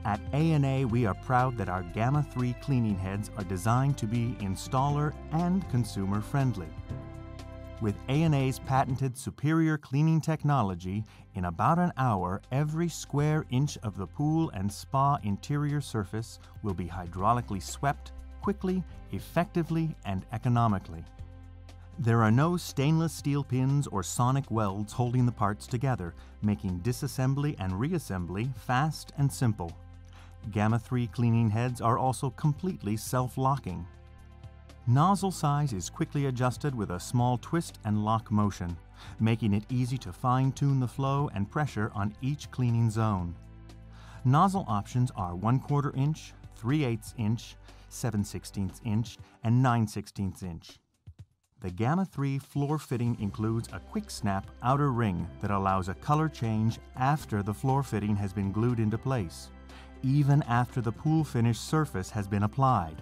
At A&A, we are proud that our Gamma 3 cleaning heads are designed to be installer and consumer friendly. With A&A's patented superior cleaning technology, in about an hour, every square inch of the pool and spa interior surface will be hydraulically swept quickly, effectively, and economically. There are no stainless steel pins or sonic welds holding the parts together, making disassembly and reassembly fast and simple. Gamma 3 cleaning heads are also completely self-locking. Nozzle size is quickly adjusted with a small twist and lock motion, making it easy to fine-tune the flow and pressure on each cleaning zone. Nozzle options are 1/4 inch, 3/8 inch, 7/16 inch, and 9/16 inch. The Gamma 3 floor fitting includes a quick snap outer ring that allows a color change after the floor fitting has been glued into place, even after the pool finish surface has been applied.